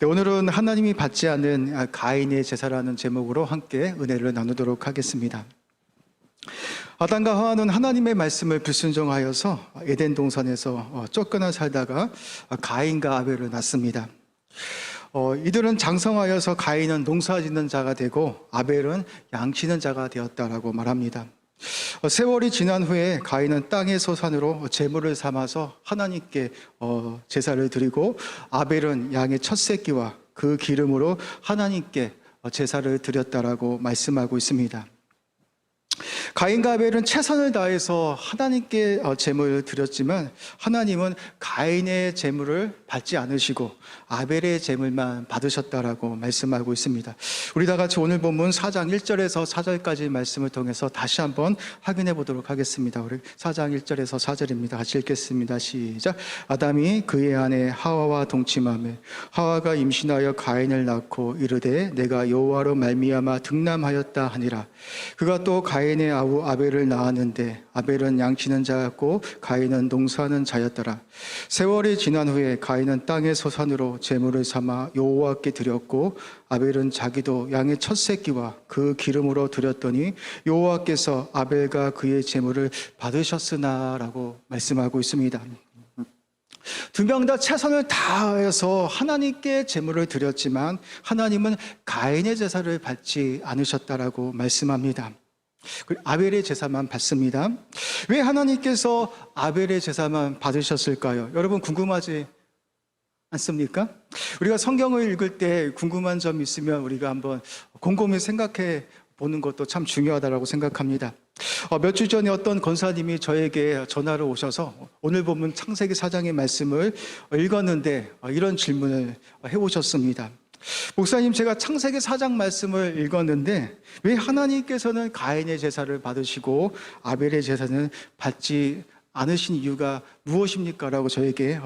네, 오늘은 하나님이 받지 않는 가인의 제사라는 제목으로 함께 은혜를 나누도록 하겠습니다. 아담과 하와는 하나님의 말씀을 불순종하여서 에덴 동산에서 쫓겨나 살다가 가인과 아벨을 낳습니다. 이들은 장성하여서 가인은 농사짓는 자가 되고 아벨은 양치는 자가 되었다라고 말합니다. 세월이 지난 후에 가인은 땅의 소산으로 제물을 삼아서 하나님께 제사를 드리고 아벨은 양의 첫 새끼와 그 기름으로 하나님께 제사를 드렸다라고 말씀하고 있습니다. 가인과 아벨은 최선을 다해서 하나님께 제물을 드렸지만 하나님은 가인의 제물을 받지 않으시고 아벨의 제물만 받으셨다라고 말씀하고 있습니다. 우리 다 같이 오늘 본문 4장 1절에서 4절까지 말씀을 통해서 다시 한번 확인해 보도록 하겠습니다. 우리 4장 1절에서 4절입니다. 같이 읽겠습니다. 시작. 아담이 그의 아내 하와와 동침하며 하와가 임신하여 가인을 낳고 이르되 내가 여호와로 말미암아 득남하였다 하니라. 그가 또 가인의 아우 아벨을 낳았는데 아벨은 양치는 자였고 가인은 농사하는 자였더라. 세월이 지난 후에 가인은 땅의 소산으로 제물을 삼아 여호와께 드렸고 아벨은 자기도 양의 첫 새끼와 그 기름으로 드렸더니 여호와께서 아벨과 그의 제물을 받으셨으나라고 말씀하고 있습니다. 두 명 다 최선을 다해서 하나님께 제물을 드렸지만 하나님은 가인의 제사를 받지 않으셨다라고 말씀합니다. 아벨의 제사만 받습니다. 왜 하나님께서 아벨의 제사만 받으셨을까요? 여러분 궁금하지 않습니까? 우리가 성경을 읽을 때 궁금한 점 있으면 우리가 한번 곰곰이 생각해 보는 것도 참 중요하다고 생각합니다. 몇 주 전에 어떤 권사님이 저에게 전화로 오셔서 오늘 본문 창세기 4장의 말씀을 읽었는데 이런 질문을 해오셨습니다. 목사님, 제가 창세기 4장 말씀을 읽었는데 왜 하나님께서는 가인의 제사를 받으시고 아벨의 제사는 받지 않으신 이유가 무엇입니까? 라고 저에게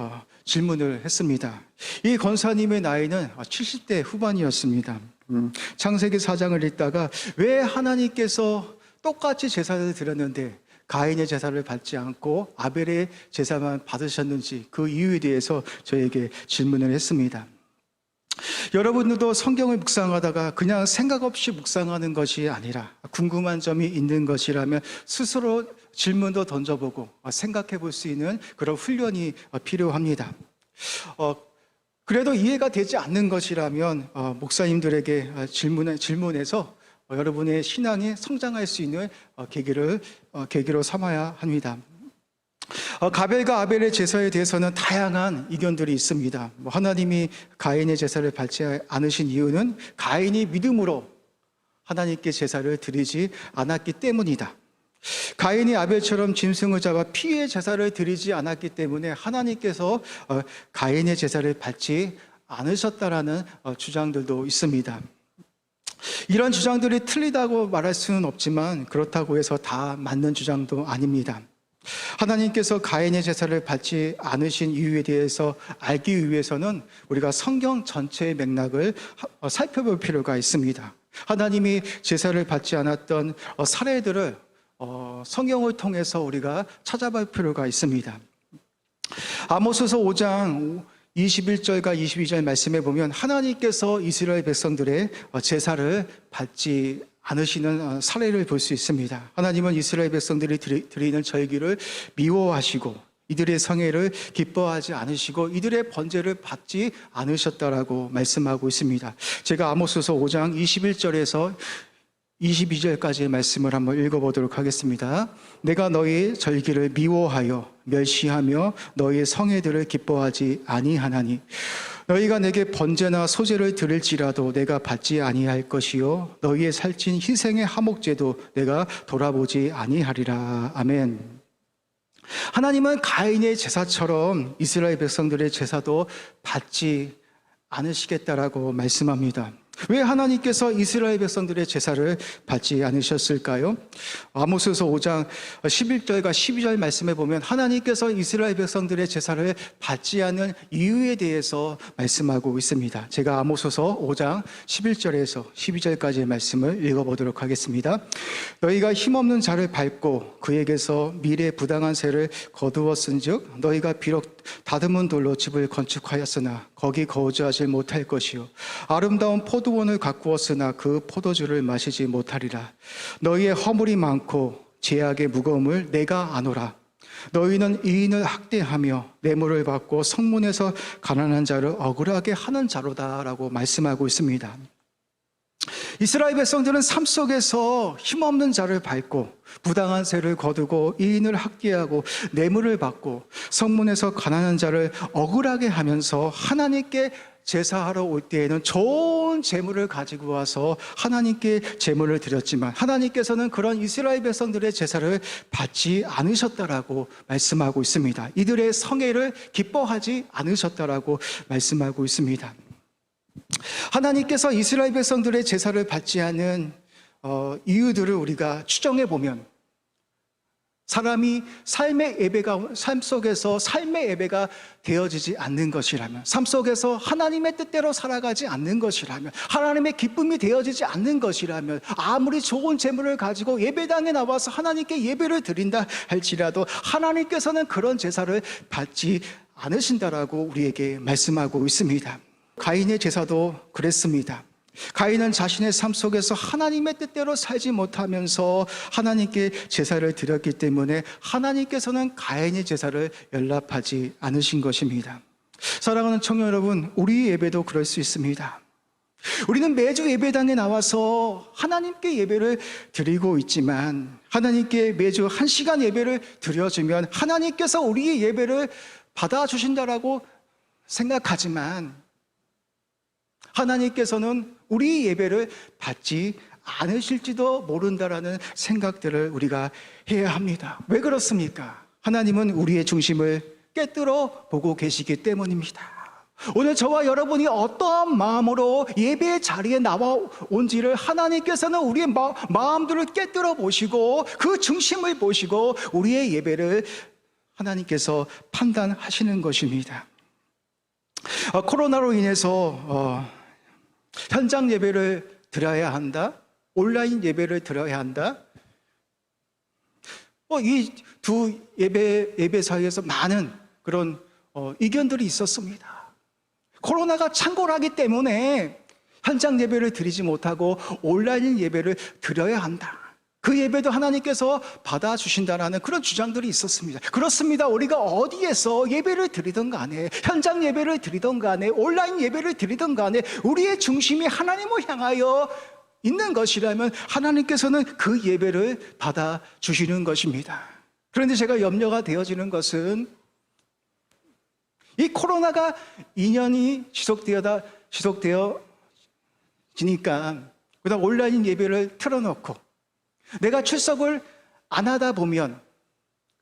질문을 했습니다. 이 권사님의 나이는 70대 후반이었습니다. 창세기 4장을 읽다가 왜 하나님께서 똑같이 제사를 드렸는데 가인의 제사를 받지 않고 아벨의 제사만 받으셨는지 그 이유에 대해서 저에게 질문을 했습니다. 여러분들도 성경을 묵상하다가 그냥 생각 없이 묵상하는 것이 아니라 궁금한 점이 있는 것이라면 스스로 질문도 던져보고 생각해 볼 수 있는 그런 훈련이 필요합니다. 그래도 이해가 되지 않는 것이라면 목사님들에게 질문해서 여러분의 신앙이 성장할 수 있는 계기로 삼아야 합니다. 가벨과 아벨의 제사에 대해서는 다양한 의견들이 있습니다. 하나님이 가인의 제사를 받지 않으신 이유는 가인이 믿음으로 하나님께 제사를 드리지 않았기 때문이다. 가인이 아벨처럼 짐승을 잡아 피의 제사를 드리지 않았기 때문에 하나님께서 가인의 제사를 받지 않으셨다라는 주장들도 있습니다. 이런 주장들이 틀리다고 말할 수는 없지만 그렇다고 해서 다 맞는 주장도 아닙니다. 하나님께서 가인의 제사를 받지 않으신 이유에 대해서 알기 위해서는 우리가 성경 전체의 맥락을 살펴볼 필요가 있습니다. 하나님이 제사를 받지 않았던 사례들을 성경을 통해서 우리가 찾아볼 필요가 있습니다. 아모스서 5장 21절과 22절 말씀에 보면 하나님께서 이스라엘 백성들의 제사를 받지 않으시는 사례를 볼 수 있습니다. 하나님은 이스라엘 백성들이 드리는 절기를 미워하시고 이들의 성회를 기뻐하지 않으시고 이들의 번제를 받지 않으셨다라고 말씀하고 있습니다. 제가 아모스서 5장 21절에서 22절까지의 말씀을 한번 읽어보도록 하겠습니다. 내가 너희 절기를 미워하여 멸시하며 너희 성회들을 기뻐하지 아니하나니 너희가 내게 번제나 소제를 드릴지라도 내가 받지 아니할 것이요 너희의 살찐 희생의 화목제도 내가 돌아보지 아니하리라. 아멘. 하나님은 가인의 제사처럼 이스라엘 백성들의 제사도 받지 않으시겠다라고 말씀합니다. 왜 하나님께서 이스라엘 백성들의 제사를 받지 않으셨을까요? 아모스서 5장 11절과 12절 말씀에 보면 하나님께서 이스라엘 백성들의 제사를 받지 않는 이유에 대해서 말씀하고 있습니다. 제가 아모스서 5장 11절에서 12절까지의 말씀을 읽어보도록 하겠습니다. 너희가 힘없는 자를 밟고 그에게서 미래 부당한 세를 거두었은즉 너희가 비록 다듬은 돌로 집을 건축하였으나 거기 거주하지 못할 것이요 아름다운 포도원을 가꾸었으나 그 포도주를 마시지 못하리라. 너희의 허물이 많고 죄악의 무거움을 내가 아노라. 너희는 이인을 학대하며 뇌물을 받고 성문에서 가난한 자를 억울하게 하는 자로다라고 말씀하고 있습니다. 이스라엘 백성들은 삶 속에서 힘없는 자를 밟고 부당한 세를 거두고 이인을 학대하고 뇌물을 받고 성문에서 가난한 자를 억울하게 하면서 하나님께 제사하러 올 때에는 좋은 제물을 가지고 와서 하나님께 제물을 드렸지만 하나님께서는 그런 이스라엘 백성들의 제사를 받지 않으셨다라고 말씀하고 있습니다. 이들의 성회를 기뻐하지 않으셨다라고 말씀하고 있습니다. 하나님께서 이스라엘 백성들의 제사를 받지 않은 이유들을 우리가 추정해 보면 사람이 삶 속에서 삶의 예배가 되어지지 않는 것이라면, 삶 속에서 하나님의 뜻대로 살아가지 않는 것이라면, 하나님의 기쁨이 되어지지 않는 것이라면, 아무리 좋은 재물을 가지고 예배당에 나와서 하나님께 예배를 드린다 할지라도 하나님께서는 그런 제사를 받지 않으신다라고 우리에게 말씀하고 있습니다. 가인의 제사도 그랬습니다. 가인은 자신의 삶 속에서 하나님의 뜻대로 살지 못하면서 하나님께 제사를 드렸기 때문에 하나님께서는 가인의 제사를 연락하지 않으신 것입니다. 사랑하는 청년 여러분, 우리 예배도 그럴 수 있습니다. 우리는 매주 예배당에 나와서 하나님께 예배를 드리고 있지만 하나님께 매주 1시간 예배를 드려주면 하나님께서 우리의 예배를 받아주신다라고 생각하지만 하나님께서는 우리 예배를 받지 않으실지도 모른다라는 생각들을 우리가 해야 합니다. 왜 그렇습니까? 하나님은 우리의 중심을 꿰뚫어 보고 계시기 때문입니다. 오늘 저와 여러분이 어떠한 마음으로 예배의 자리에 나와온지를 하나님께서는 우리의 마음들을 꿰뚫어 보시고 그 중심을 보시고 우리의 예배를 하나님께서 판단하시는 것입니다. 코로나로 인해서 현장 예배를 드려야 한다, 온라인 예배를 드려야 한다. 이 두 예배 사이에서 많은 그런 의견들이 있었습니다. 코로나가 창궐하기 때문에 현장 예배를 드리지 못하고 온라인 예배를 드려야 한다. 그 예배도 하나님께서 받아주신다라는 그런 주장들이 있었습니다. 그렇습니다. 우리가 어디에서 예배를 드리든 간에, 현장 예배를 드리든 간에, 온라인 예배를 드리든 간에 우리의 중심이 하나님을 향하여 있는 것이라면 하나님께서는 그 예배를 받아주시는 것입니다. 그런데 제가 염려가 되어지는 것은 이 코로나가 2년이 지속되어지니까 그다음 온라인 예배를 틀어놓고 내가 출석을 안 하다 보면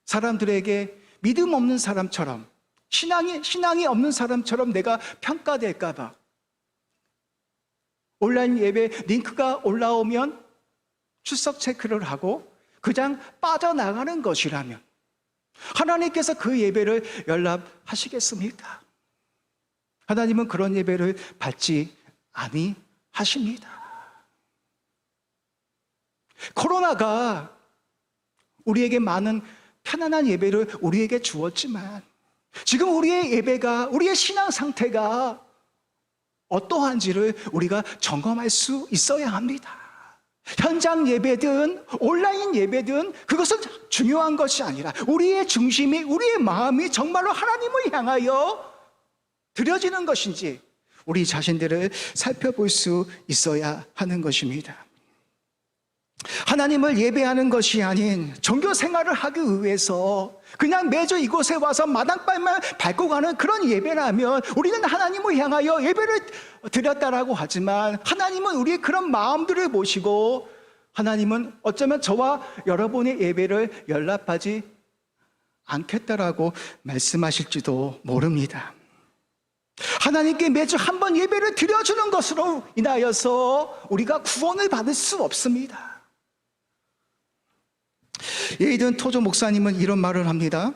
사람들에게 믿음 없는 사람처럼, 신앙이 없는 사람처럼 내가 평가될까봐 온라인 예배 링크가 올라오면 출석 체크를 하고 그냥 빠져나가는 것이라면 하나님께서 그 예배를 연락하시겠습니까? 하나님은 그런 예배를 받지 아니하십니다. 코로나가 우리에게 많은 편안한 예배를 우리에게 주었지만 지금 우리의 예배가, 우리의 신앙 상태가 어떠한지를 우리가 점검할 수 있어야 합니다. 현장 예배든 온라인 예배든 그것은 중요한 것이 아니라 우리의 중심이, 우리의 마음이 정말로 하나님을 향하여 드려지는 것인지 우리 자신들을 살펴볼 수 있어야 하는 것입니다. 하나님을 예배하는 것이 아닌 종교 생활을 하기 위해서 그냥 매주 이곳에 와서 마당발만 밟고 가는 그런 예배라면 우리는 하나님을 향하여 예배를 드렸다라고 하지만 하나님은 우리의 그런 마음들을 보시고 하나님은 어쩌면 저와 여러분의 예배를 연락하지 않겠다라고 말씀하실지도 모릅니다. 하나님께 매주 한 번 예배를 드려주는 것으로 인하여서 우리가 구원을 받을 수 없습니다. 예이든 토조 목사님은 이런 말을 합니다.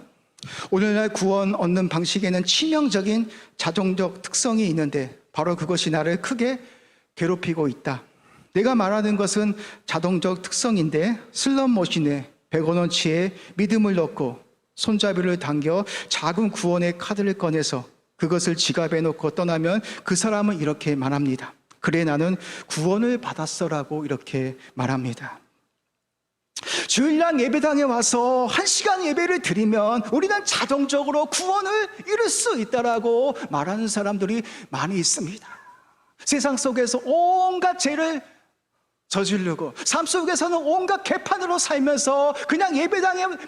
오늘날 구원 얻는 방식에는 치명적인 자동적 특성이 있는데 바로 그것이 나를 크게 괴롭히고 있다. 내가 말하는 것은 자동적 특성인데 슬롯 머신에 100원어치의 믿음을 넣고 손잡이를 당겨 작은 구원의 카드를 꺼내서 그것을 지갑에 넣고 떠나면 그 사람은 이렇게 말합니다. 그래, 나는 구원을 받았어라고 이렇게 말합니다. 주일날 예배당에 와서 1시간 예배를 드리면 우리는 자동적으로 구원을 이룰 수 있다라고 말하는 사람들이 많이 있습니다. 세상 속에서 온갖 죄를 저지르고 삶 속에서는 온갖 개판으로 살면서 그냥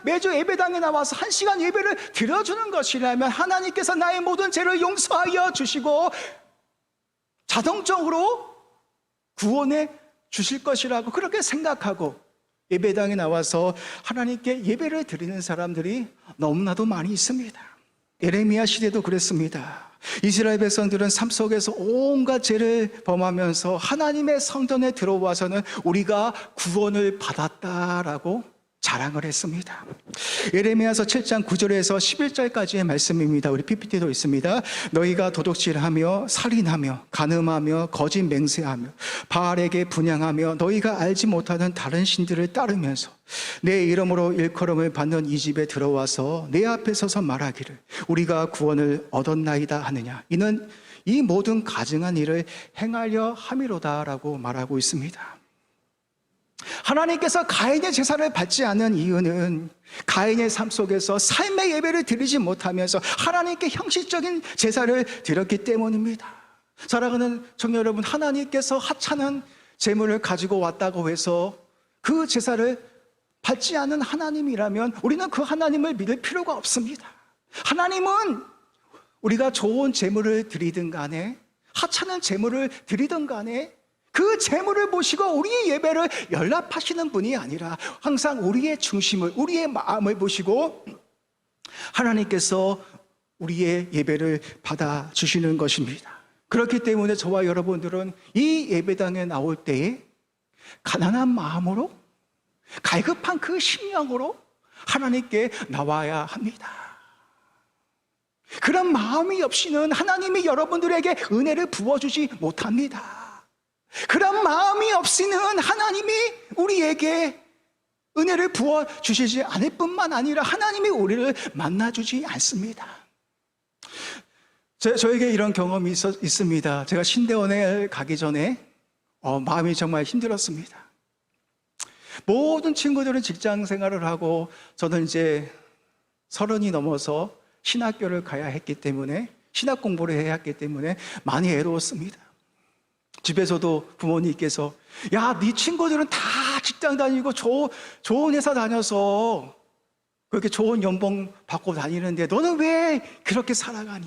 매주 예배당에 나와서 1시간 예배를 드려주는 것이라면 하나님께서 나의 모든 죄를 용서하여 주시고 자동적으로 구원해 주실 것이라고 그렇게 생각하고 예배당에 나와서 하나님께 예배를 드리는 사람들이 너무나도 많이 있습니다. 예레미야 시대도 그랬습니다. 이스라엘 백성들은 삶 속에서 온갖 죄를 범하면서 하나님의 성전에 들어와서는 우리가 구원을 받았다라고 자랑을 했습니다. 예레미야서 7장 9절에서 11절까지의 말씀입니다. 우리 PPT도 있습니다. 너희가 도둑질하며 살인하며 간음하며 거짓 맹세하며 바알에게 분향하며 너희가 알지 못하는 다른 신들을 따르면서 내 이름으로 일컬음을 받는 이 집에 들어와서 내 앞에 서서 말하기를 우리가 구원을 얻었나이다 하느냐, 이는 이 모든 가증한 일을 행하려 함이로다라고 말하고 있습니다. 하나님께서 가인의 제사를 받지 않는 이유는 가인의 삶 속에서 삶의 예배를 드리지 못하면서 하나님께 형식적인 제사를 드렸기 때문입니다. 사랑하는 청년 여러분, 하나님께서 하찮은 제물을 가지고 왔다고 해서 그 제사를 받지 않은 하나님이라면 우리는 그 하나님을 믿을 필요가 없습니다. 하나님은 우리가 좋은 제물을 드리든 간에 하찮은 제물을 드리든 간에 그 제물을 보시고 우리의 예배를 연락하시는 분이 아니라 항상 우리의 중심을, 우리의 마음을 보시고 하나님께서 우리의 예배를 받아주시는 것입니다. 그렇기 때문에 저와 여러분들은 이 예배당에 나올 때에 가난한 마음으로, 갈급한 그 심령으로 하나님께 나와야 합니다. 그런 마음이 없이는 하나님이 여러분들에게 은혜를 부어주지 못합니다. 그런 마음이 없이는 하나님이 우리에게 은혜를 부어주시지 않을 뿐만 아니라 하나님이 우리를 만나주지 않습니다. 저에게 이런 경험이 있습니다. 제가 신대원에 가기 전에 마음이 정말 힘들었습니다. 모든 친구들은 직장 생활을 하고 저는 이제 30이 넘어서 신학교를 가야 했기 때문에, 신학 공부를 해야 했기 때문에 많이 외로웠습니다. 집에서도 부모님께서 야, 네 친구들은 다 직장 다니고 좋은 회사 다녀서 그렇게 좋은 연봉 받고 다니는데 너는 왜 그렇게 살아가니?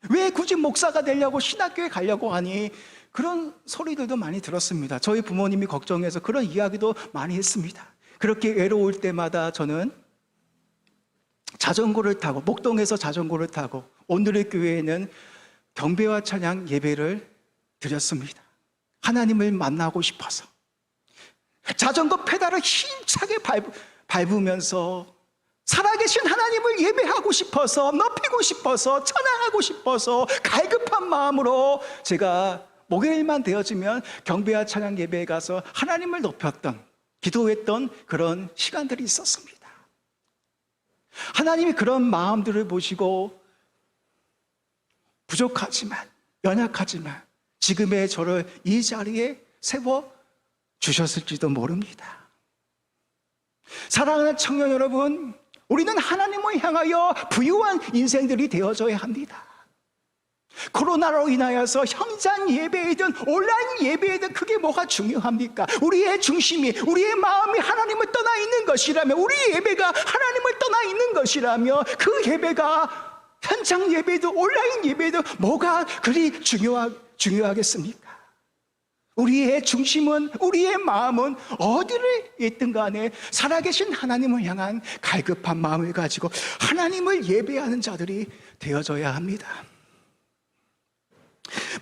왜 굳이 목사가 되려고 신학교에 가려고 하니? 그런 소리들도 많이 들었습니다. 저희 부모님이 걱정해서 그런 이야기도 많이 했습니다. 그렇게 외로울 때마다 저는 자전거를 타고, 목동에서 자전거를 타고 오늘의 교회에는 경배와 찬양 예배를 드렸습니다. 하나님을 만나고 싶어서 자전거 페달을 힘차게 밟으면서 살아계신 하나님을 예배하고 싶어서, 높이고 싶어서, 찬양하고 싶어서 갈급한 마음으로 제가 목요일만 되어지면 경배와 찬양 예배에 가서 하나님을 높였던, 기도했던 그런 시간들이 있었습니다. 하나님이 그런 마음들을 보시고 부족하지만, 연약하지만 지금의 저를 이 자리에 세워 주셨을지도 모릅니다. 사랑하는 청년 여러분, 우리는 하나님을 향하여 부유한 인생들이 되어져야 합니다. 코로나로 인하여서 현장 예배이든 온라인 예배이든 그게 뭐가 중요합니까? 우리의 중심이, 우리의 마음이 하나님을 떠나 있는 것이라면, 우리의 예배가 하나님을 떠나 있는 것이라면 그 예배가 현장 예배든 온라인 예배든 뭐가 그리 중요하겠습니까? 우리의 중심은, 우리의 마음은 어디를 있든 간에 살아계신 하나님을 향한 갈급한 마음을 가지고 하나님을 예배하는 자들이 되어져야 합니다.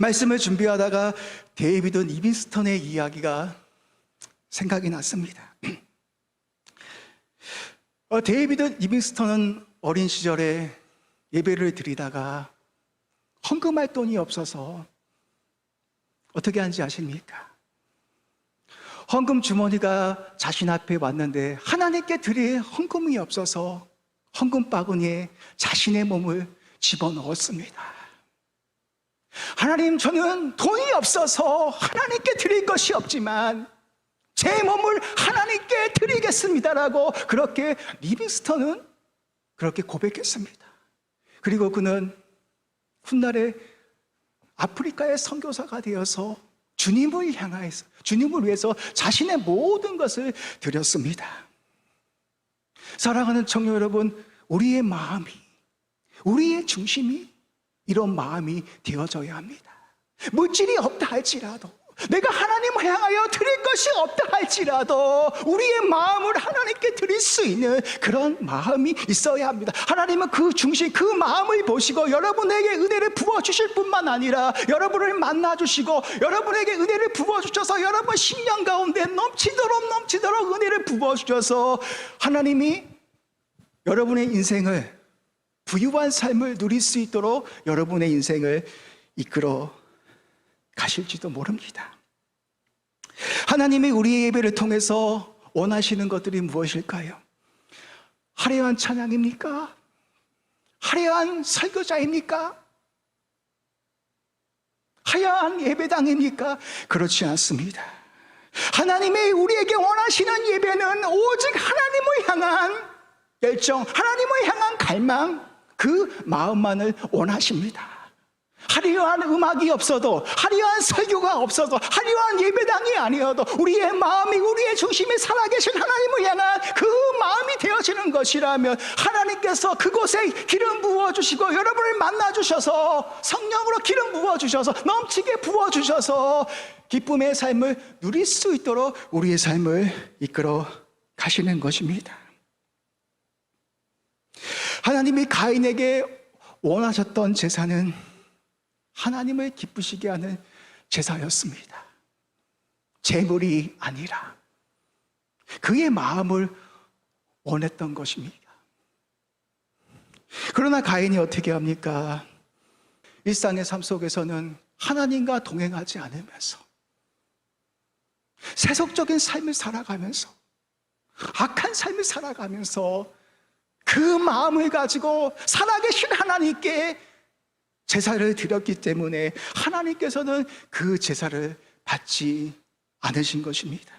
말씀을 준비하다가 데이비드 리빙스턴의 이야기가 생각이 났습니다. 데이비드 리빙스턴은 어린 시절에 예배를 드리다가 헌금할 돈이 없어서 어떻게 하는지 아십니까? 헌금 주머니가 자신 앞에 왔는데 하나님께 드릴 헌금이 없어서 헌금 바구니에 자신의 몸을 집어넣었습니다. 하나님, 저는 돈이 없어서 하나님께 드릴 것이 없지만 제 몸을 하나님께 드리겠습니다라고 그렇게 리빙스턴은 그렇게 고백했습니다. 그리고 그는 훗날에 아프리카의 선교사가 되어서 주님을 향하여서, 주님을 위해서 자신의 모든 것을 드렸습니다. 사랑하는 청년 여러분, 우리의 마음이, 우리의 중심이 이런 마음이 되어져야 합니다. 물질이 없다 할지라도, 내가 하나님을 향하여 드릴 것이 없다 할지라도 우리의 마음을 하나님께 드릴 수 있는 그런 마음이 있어야 합니다. 하나님은 그 중심, 그 마음을 보시고 여러분에게 은혜를 부어주실 뿐만 아니라 여러분을 만나주시고 여러분에게 은혜를 부어주셔서 여러분 심령 가운데 넘치도록 은혜를 부어주셔서 하나님이 여러분의 인생을, 부유한 삶을 누릴 수 있도록 여러분의 인생을 이끌어 가실지도 모릅니다. 하나님이 우리의 예배를 통해서 원하시는 것들이 무엇일까요? 화려한 찬양입니까? 화려한 설교자입니까? 화려한 예배당입니까? 그렇지 않습니다. 하나님이 우리에게 원하시는 예배는 오직 하나님을 향한 열정, 하나님을 향한 갈망, 그 마음만을 원하십니다. 화려한 음악이 없어도, 화려한 설교가 없어도, 화려한 예배당이 아니어도 우리의 마음이, 우리의 중심이 살아계신 하나님을 향한 그 마음이 되어지는 것이라면 하나님께서 그곳에 기름 부어주시고 여러분을 만나주셔서 성령으로 기름 부어주셔서 넘치게 부어주셔서 기쁨의 삶을 누릴 수 있도록 우리의 삶을 이끌어 가시는 것입니다. 하나님이 가인에게 원하셨던 제사는 하나님을 기쁘시게 하는 제사였습니다. 재물이 아니라 그의 마음을 원했던 것입니다. 그러나 가인이 어떻게 합니까? 일상의 삶 속에서는 하나님과 동행하지 않으면서 세속적인 삶을 살아가면서 악한 삶을 살아가면서 그 마음을 가지고 살아계신 하나님께 제사를 드렸기 때문에 하나님께서는 그 제사를 받지 않으신 것입니다.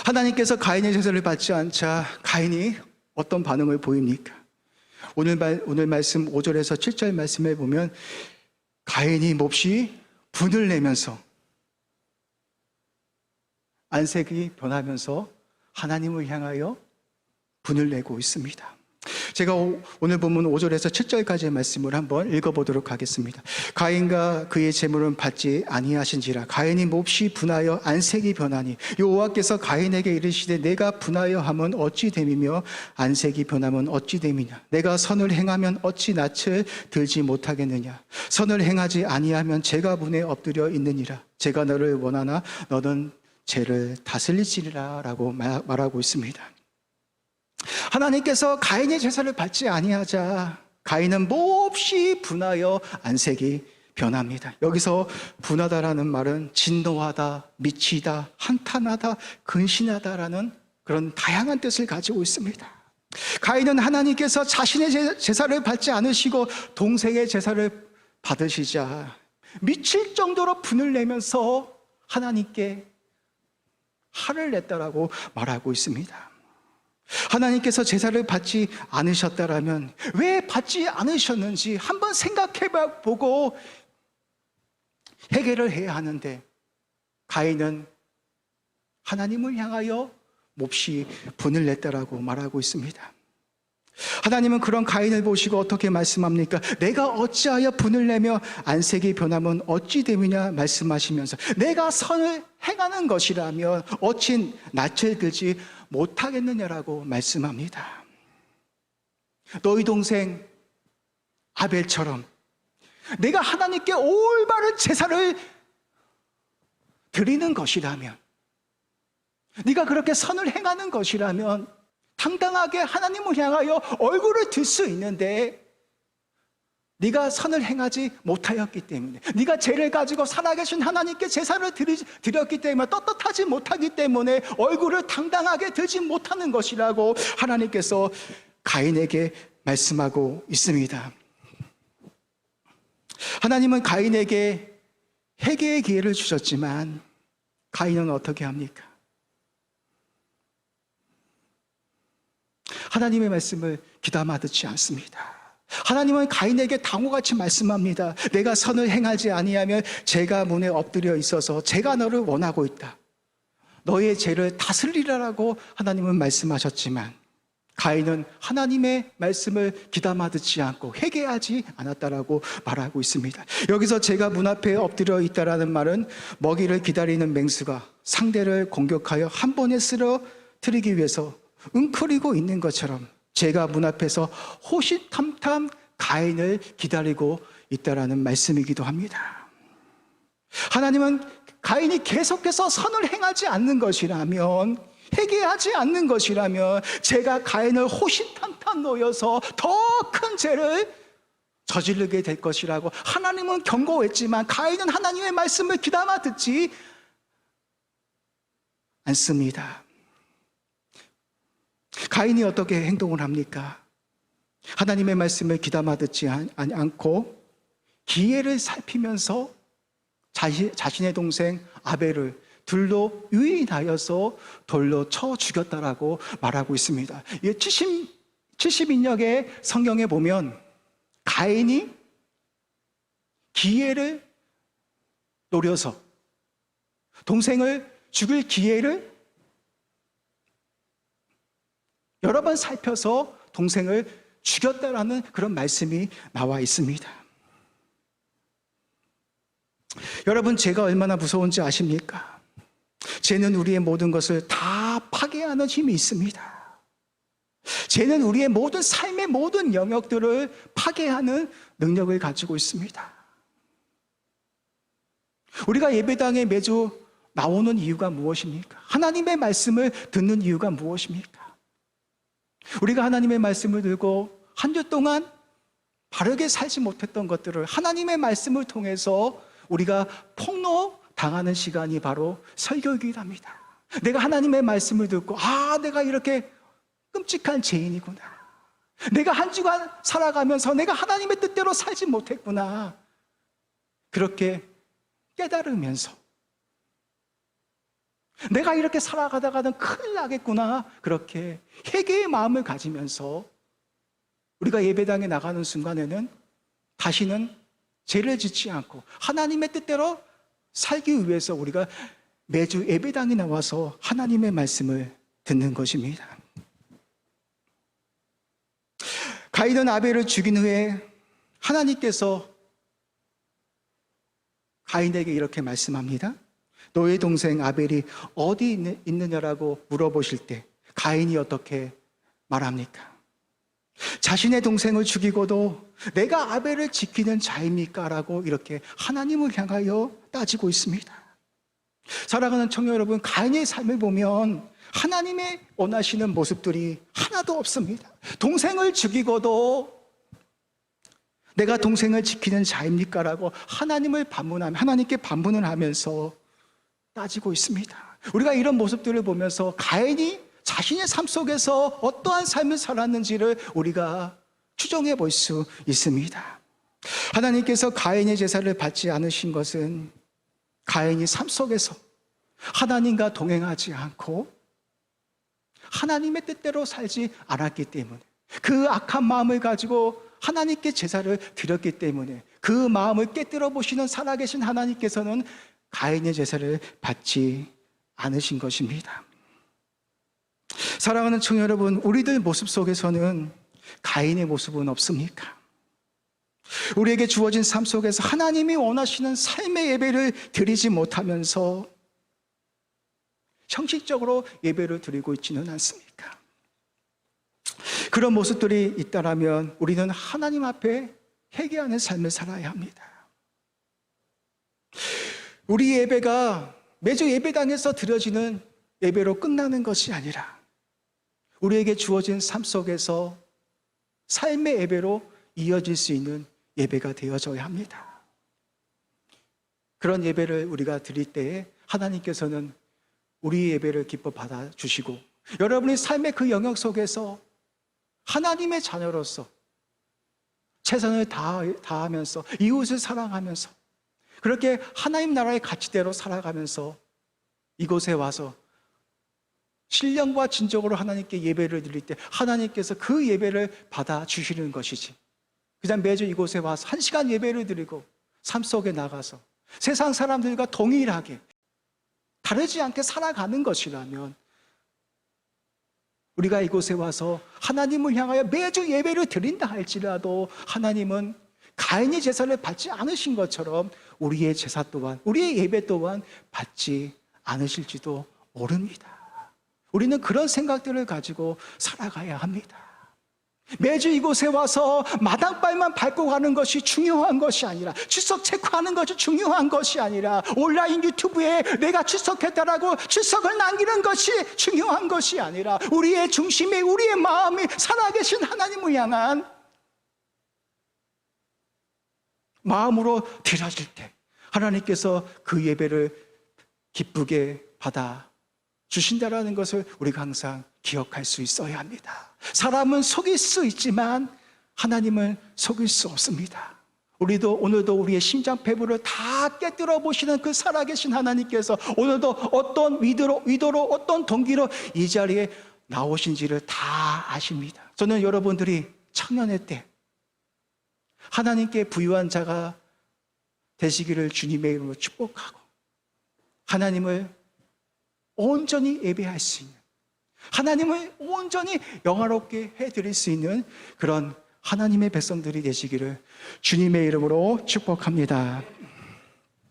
하나님께서 가인의 제사를 받지 않자 가인이 어떤 반응을 보입니까? 오늘 말씀 5절에서 7절 말씀에 보면 가인이 몹시 분을 내면서 안색이 변하면서 하나님을 향하여 분을 내고 있습니다. 제가 오늘 본문 5절에서 7절까지의 말씀을 한번 읽어보도록 하겠습니다. 가인과 그의 재물은 받지 아니하신지라 가인이 몹시 분하여 안색이 변하니 여호와께서 가인에게 이르시되 내가 분하여 함은 어찌 됨이며 안색이 변함은 어찌 됨이냐 내가 선을 행하면 어찌 낯을 들지 못하겠느냐 선을 행하지 아니하면 죄가 분에 엎드려 있느니라 제가 너를 원하나 너는 죄를 다스리시리라 라고 말하고 있습니다. 하나님께서 가인의 제사를 받지 아니하자 가인은 몹시 분하여 안색이 변합니다. 여기서 분하다라는 말은 진노하다, 미치다, 한탄하다, 근신하다라는 그런 다양한 뜻을 가지고 있습니다. 가인은 하나님께서 자신의 제사를 받지 않으시고 동생의 제사를 받으시자 미칠 정도로 분을 내면서 하나님께 화를 냈다라고 말하고 있습니다. 하나님께서 제사를 받지 않으셨다라면 왜 받지 않으셨는지 한번 생각해 보고 해결을 해야 하는데 가인은 하나님을 향하여 몹시 분을 냈다라고 말하고 있습니다. 하나님은 그런 가인을 보시고 어떻게 말씀합니까? 내가 어찌하여 분을 내며 안색이 변함은 어찌 됨이냐 말씀하시면서 내가 선을 행하는 것이라면 어찌 낯을 들지 못하겠느냐라고 말씀합니다. 너희 동생 아벨처럼 내가 하나님께 올바른 제사를 드리는 것이라면 네가 그렇게 선을 행하는 것이라면 당당하게 하나님을 향하여 얼굴을 들 수 있는데 네가 선을 행하지 못하였기 때문에, 네가 죄를 가지고 살아계신 하나님께 제사를 드렸기 때문에, 떳떳하지 못하기 때문에 얼굴을 당당하게 들지 못하는 것이라고 하나님께서 가인에게 말씀하고 있습니다. 하나님은 가인에게 회개의 기회를 주셨지만 가인은 어떻게 합니까? 하나님의 말씀을 귀담아 듣지 않습니다. 하나님은 가인에게 당호같이 말씀합니다. 내가 선을 행하지 아니하면 죄가 문에 엎드려 있어서 제가 너를 원하고 있다. 너의 죄를 다스리라라고 하나님은 말씀하셨지만 가인은 하나님의 말씀을 귀담아 듣지 않고 회개하지 않았다라고 말하고 있습니다. 여기서 제가 문 앞에 엎드려 있다라는 말은 먹이를 기다리는 맹수가 상대를 공격하여 한 번에 쓰러뜨리기 위해서 웅크리고 있는 것처럼 제가 문 앞에서 호시탐탐 가인을 기다리고 있다라는 말씀이기도 합니다. 하나님은 가인이 계속해서 선을 행하지 않는 것이라면, 회개하지 않는 것이라면 제가 가인을 호시탐탐 놓여서 더 큰 죄를 저지르게 될 것이라고 하나님은 경고했지만 가인은 하나님의 말씀을 귀담아 듣지 않습니다. 가인이 어떻게 행동을 합니까? 하나님의 말씀을 귀담아 듣지 않고 기회를 살피면서 자신의 동생 아벨을 둘로 유인하여서 돌로 쳐 죽였다라고 말하고 있습니다. 70인역의 성경에 보면 가인이 기회를 노려서 동생을 죽일 기회를 여러 번 살펴서 동생을 죽였다라는 그런 말씀이 나와 있습니다. 여러분, 죄가 얼마나 무서운지 아십니까? 죄는 우리의 모든 것을 다 파괴하는 힘이 있습니다. 죄는 우리의 모든 삶의 모든 영역들을 파괴하는 능력을 가지고 있습니다. 우리가 예배당에 매주 나오는 이유가 무엇입니까? 하나님의 말씀을 듣는 이유가 무엇입니까? 우리가 하나님의 말씀을 들고 한 주 동안 바르게 살지 못했던 것들을 하나님의 말씀을 통해서 우리가 폭로당하는 시간이 바로 설교이기도 합니다. 내가 하나님의 말씀을 듣고 내가 이렇게 끔찍한 죄인이구나, 내가 한 주간 살아가면서 내가 하나님의 뜻대로 살지 못했구나, 그렇게 깨달으면서 내가 이렇게 살아가다가는 큰일 나겠구나, 그렇게 회개의 마음을 가지면서 우리가 예배당에 나가는 순간에는 다시는 죄를 짓지 않고 하나님의 뜻대로 살기 위해서 우리가 매주 예배당에 나와서 하나님의 말씀을 듣는 것입니다. 가인은 아벨을 죽인 후에 하나님께서 가인에게 이렇게 말씀합니다. 너의 동생 아벨이 어디 있느냐라고 물어보실 때 가인이 어떻게 말합니까? 자신의 동생을 죽이고도 내가 아벨을 지키는 자입니까? 라고 이렇게 하나님을 향하여 따지고 있습니다. 사랑하는 청년 여러분, 가인의 삶을 보면 하나님의 원하시는 모습들이 하나도 없습니다. 동생을 죽이고도 내가 동생을 지키는 자입니까? 라고 하나님께 반문을 하면서 따지고 있습니다. 우리가 이런 모습들을 보면서 가인이 자신의 삶 속에서 어떠한 삶을 살았는지를 우리가 추정해 볼 수 있습니다. 하나님께서 가인의 제사를 받지 않으신 것은 가인이 삶 속에서 하나님과 동행하지 않고 하나님의 뜻대로 살지 않았기 때문에, 그 악한 마음을 가지고 하나님께 제사를 드렸기 때문에 그 마음을 깨뜨려 보시는 살아계신 하나님께서는 가인의 제사를 받지 않으신 것입니다. 사랑하는 청년 여러분, 우리들 모습 속에서는 가인의 모습은 없습니까? 우리에게 주어진 삶 속에서 하나님이 원하시는 삶의 예배를 드리지 못하면서 형식적으로 예배를 드리고 있지는 않습니까? 그런 모습들이 있다면 우리는 하나님 앞에 회개하는 삶을 살아야 합니다. 우리 예배가 매주 예배당에서 드려지는 예배로 끝나는 것이 아니라 우리에게 주어진 삶 속에서 삶의 예배로 이어질 수 있는 예배가 되어져야 합니다. 그런 예배를 우리가 드릴 때에 하나님께서는 우리 예배를 기뻐 받아주시고 여러분이 삶의 그 영역 속에서 하나님의 자녀로서 최선을 다하면서 이웃을 사랑하면서 그렇게 하나님 나라의 가치대로 살아가면서 이곳에 와서 신령과 진정으로 하나님께 예배를 드릴 때 하나님께서 그 예배를 받아주시는 것이지, 그냥 매주 이곳에 와서 1시간 예배를 드리고 삶 속에 나가서 세상 사람들과 동일하게 다르지 않게 살아가는 것이라면 우리가 이곳에 와서 하나님을 향하여 매주 예배를 드린다 할지라도 하나님은 가인의 제사를 받지 않으신 것처럼 우리의 제사 또한, 우리의 예배 또한 받지 않으실지도 모릅니다. 우리는 그런 생각들을 가지고 살아가야 합니다. 매주 이곳에 와서 마당발만 밟고 가는 것이 중요한 것이 아니라, 출석 체크하는 것이 중요한 것이 아니라, 온라인 유튜브에 내가 출석했다라고 출석을 남기는 것이 중요한 것이 아니라, 우리의 중심이, 우리의 마음이 살아계신 하나님을 향한 마음으로 드려질 때 하나님께서 그 예배를 기쁘게 받아 주신다라는 것을 우리가 항상 기억할 수 있어야 합니다. 사람은 속일 수 있지만 하나님은 속일 수 없습니다. 우리도 오늘도 우리의 심장 배부를 다 깨뜨려 보시는 그 살아계신 하나님께서 오늘도 어떤 위도로 어떤 동기로 이 자리에 나오신지를 다 아십니다. 저는 여러분들이 청년의 때 하나님께 부유한 자가 되시기를 주님의 이름으로 축복하고 하나님을 온전히 예배할 수 있는, 하나님을 온전히 영화롭게 해드릴 수 있는 그런 하나님의 백성들이 되시기를 주님의 이름으로 축복합니다.